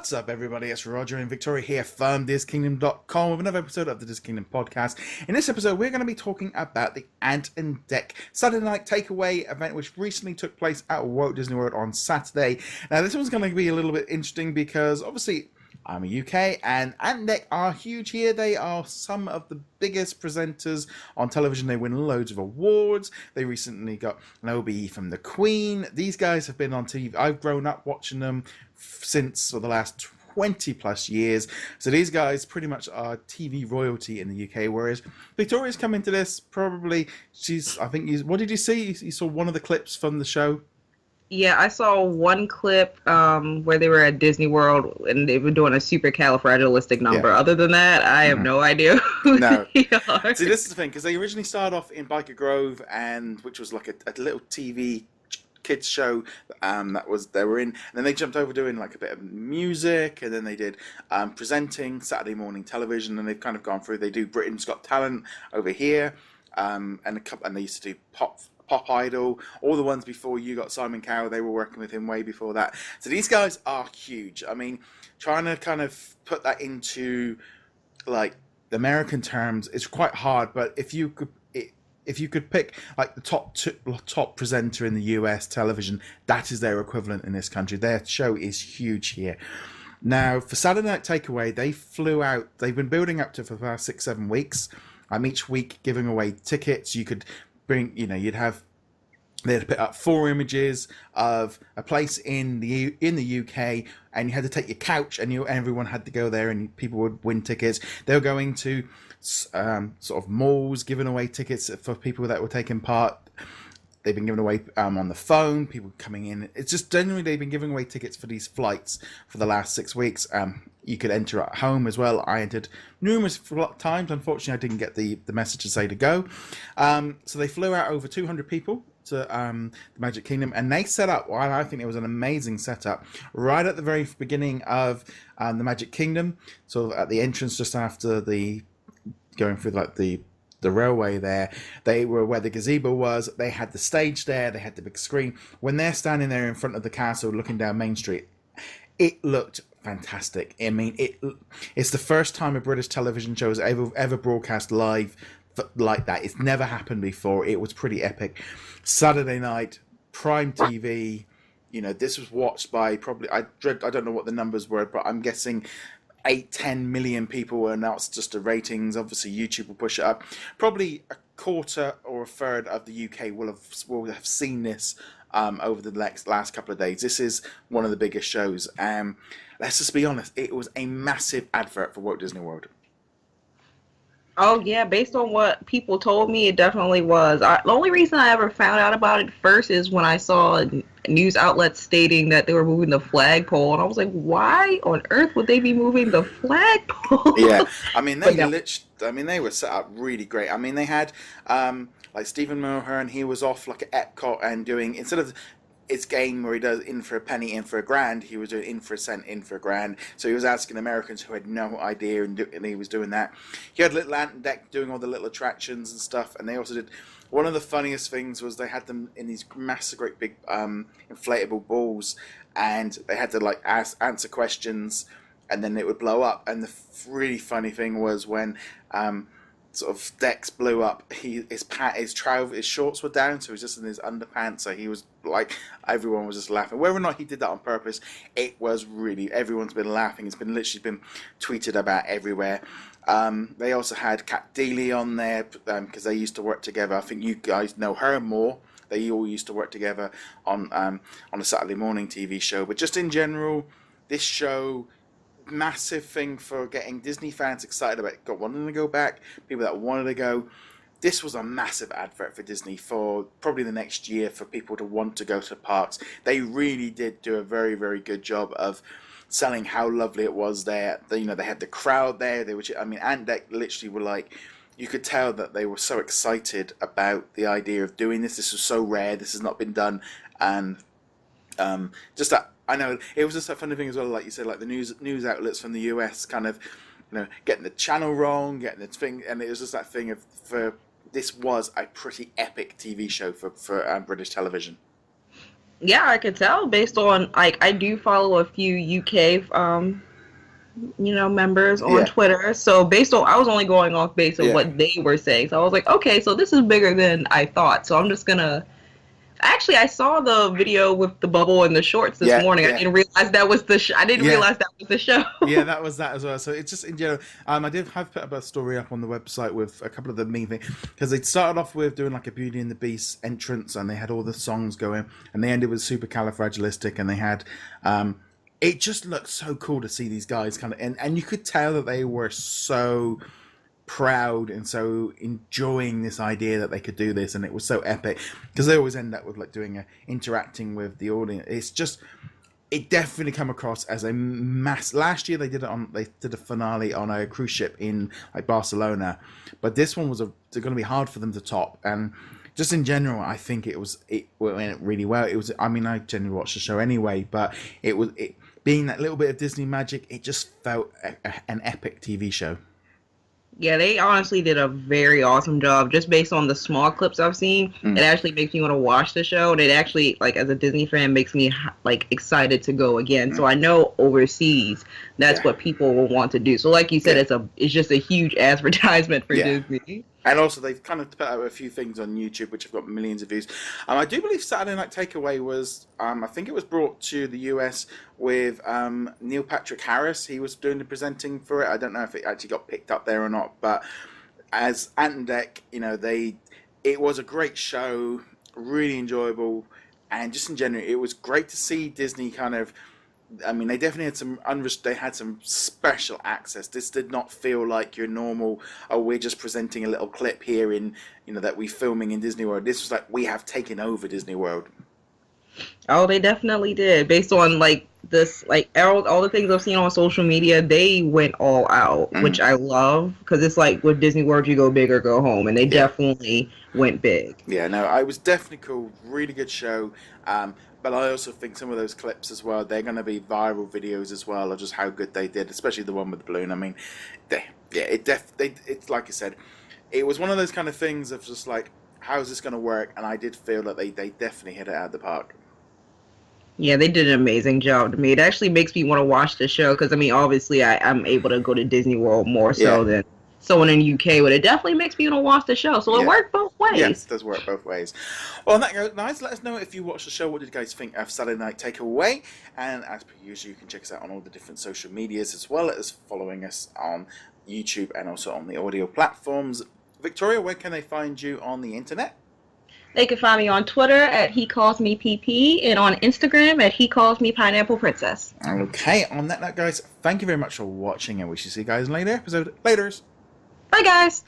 What's up, everybody? It's Roger and Victoria here from DisKingdom.com with another episode of the DisKingdom podcast. In this episode, we're going to be talking about the Ant and Dec Saturday Night Takeaway event, which recently took place at Walt Disney World on Saturday. Now, this one's going to be a little bit interesting because, obviously, I'm a UK, and Ant and Dec are huge here. They are some of the biggest presenters on television. They win loads of awards. They recently got an OBE from the Queen. These guys have been on TV. I've grown up watching them since for the last 20 plus years. So these guys pretty much are TV royalty in the UK, whereas Victoria's come into this probably, what did you see? You saw one of the clips from the show? Yeah, I saw one clip where they were at Disney World and they were doing a supercalifragilistic number. Yeah. Other than that, I have no idea who they are. See, this is the thing, because they originally started off in Biker Grove, which was like a little TV kids show they were in, and then they jumped over doing like a bit of music, and then they did presenting Saturday morning television, and they've kind of gone through. They do Britain's Got Talent over here, and they used to do Pop Idol, all the ones before you got Simon Cowell. They were working with him way before that. So these guys are huge. I mean, trying to kind of put that into like the American terms is quite hard, but if you could pick like the top presenter in the US television, that is their equivalent in this country. Their show is huge here. Now, for Saturday Night Takeaway, they flew out. They've been building up to for the past 6-7 weeks. Each week giving away tickets. You could bring, they had to put up 4 images of a place in the UK, and you had to take your couch, and everyone had to go there, and people would win tickets. They were going to sort of malls, giving away tickets for people that were taking part. They've been giving away on the phone, people coming in. It's just generally they've been giving away tickets for these flights for the last 6 weeks. You could enter at home as well. I entered numerous times. Unfortunately, I didn't get the message to say to go. So they flew out over 200 people to the Magic Kingdom, and they set up, well, I think it was an amazing setup right at the very beginning of the Magic Kingdom, sort of at the entrance just after going through like the railway there. They were where the gazebo was. They had the stage there. They had the big screen. When they're standing there in front of the castle looking down Main Street, it looked fantastic. I mean, it's the first time a British television show has ever broadcast live like that. It's never happened before. It was pretty epic. Saturday night, Prime TV. This was watched by probably, I don't know what the numbers were, but I'm guessing 8-10 million people were announced just the ratings. Obviously, YouTube will push it up. Probably a quarter or a third of the UK will have seen this over the last couple of days. This is one of the biggest shows. Let's just be honest, it was a massive advert for Walt Disney World. Oh, yeah, based on what people told me, it definitely was. The only reason I ever found out about it first is when I saw news outlets stating that they were moving the flagpole, and I was like, why on earth would they be moving the flagpole? Yeah, I mean, they were set up really great. I mean, they had, like Stephen Mulhern, he was off like at Epcot and doing, instead of his game where he does in for a penny, in for a grand, he was doing in for a cent, in for a grand. So he was asking Americans who had no idea, and he was doing that. He had Little Ant and Dec doing all the little attractions and stuff, and they also did, one of the funniest things was they had them in these massive, great big inflatable balls, and they had to like answer questions, and then it would blow up. And the really funny thing was when sort of Dex blew up, his shorts were down, so he was just in his underpants, so he was like, everyone was just laughing. Whether or not he did that on purpose, it was really, everyone's been laughing. It's been literally been tweeted about everywhere. They also had Kat Deely on there, because they used to work together. I think you guys know her more. They all used to work together on a Saturday morning TV show. But just in general, this show, massive thing for getting Disney fans excited about it. Wanting to go back, people that wanted to go. This was a massive advert for Disney for probably the next year for people to want to go to the parks. They really did do a very, very good job of selling how lovely it was there. They had the crowd there. Ant and Dec literally were like, you could tell that they were so excited about the idea of doing this. This was so rare. This has not been done, and just that. I know it was just a funny thing as well, like you said, like the news outlets from the US kind of, getting the channel wrong, getting the thing, and it was just that thing of this was a pretty epic TV show for British television. Yeah, I could tell based on like I do follow a few UK members on Yeah, Twitter. So based on I was only going off based on yeah, what they were saying. So I was like, okay, so this is bigger than I thought. So I'm just gonna actually I saw the video with the bubble and the shorts this yeah, morning. I yeah. didn't realize that was I didn't Yeah, realize that was the show. yeah, that was that as well. So it's just in general. I did have put up a story up on the website with a couple of the main things because they started off with doing like a Beauty and the Beast entrance, and they had all the songs going, and they ended with Supercalifragilistic, and they had. It just looked so cool to see these guys kind of, and you could tell that they were so proud and so enjoying this idea that they could do this, and it was so epic because they always end up with like doing interacting with the audience. It's just it definitely come across as a mass. Last year they did a finale on a cruise ship in like Barcelona, but this one was going to be hard for them to top. And just in general, I think it went really well. It was. I mean, I generally watch the show anyway, but it being that little bit of Disney magic. It just felt an epic TV show. Yeah, they honestly did a very awesome job. Just based on the small clips I've seen, it actually makes me want to watch the show. And it actually, like, as a Disney fan, makes me like excited to go again. So I know overseas, that's what people will want to do. So, like you said, it's just a huge advertisement for Disney. And also, they've kind of put out a few things on YouTube, which have got millions of views. I do believe Saturday Night Takeaway was, I think it was brought to the US with Neil Patrick Harris. He was doing the presenting for it. I don't know if it actually got picked up there or not. But as Ant and Dec, it was a great show, really enjoyable. And just in general, it was great to see Disney kind of. I mean, they definitely had some special access. This did not feel like your normal. Oh, we're just presenting a little clip here in that we're filming in Disney World. This was like we have taken over Disney World. Oh, they definitely did. Based on like this, like all the things I've seen on social media, they went all out, which I love because it's like with Disney World, you go big or go home, and they definitely went big. Yeah, no, it was definitely cool. Really good show. But I also think some of those clips as well, they're going to be viral videos as well of just how good they did, especially the one with the balloon. I mean, it's like I said, it was one of those kind of things of just like, how's this going to work? And I did feel that they definitely hit it out of the park. Yeah, they did an amazing job to me. It actually makes me want to watch the show because, I mean, obviously I'm able to go to Disney World more so than someone in the UK, but it definitely makes me want to watch the show. So it worked both ways. Yes, it does work both ways. Well, on that note, guys, let us know if you watched the show. What did you guys think of Saturday Night Takeaway? And as per usual, you can check us out on all the different social medias as well as following us on YouTube and also on the audio platforms. Victoria, where can they find you on the internet? They can find me on Twitter at He Calls Me PP and on Instagram at He Calls Me Pineapple Princess. Okay, on that note, guys, thank you very much for watching, and we shall see you guys in later episode. Laters. Bye, guys.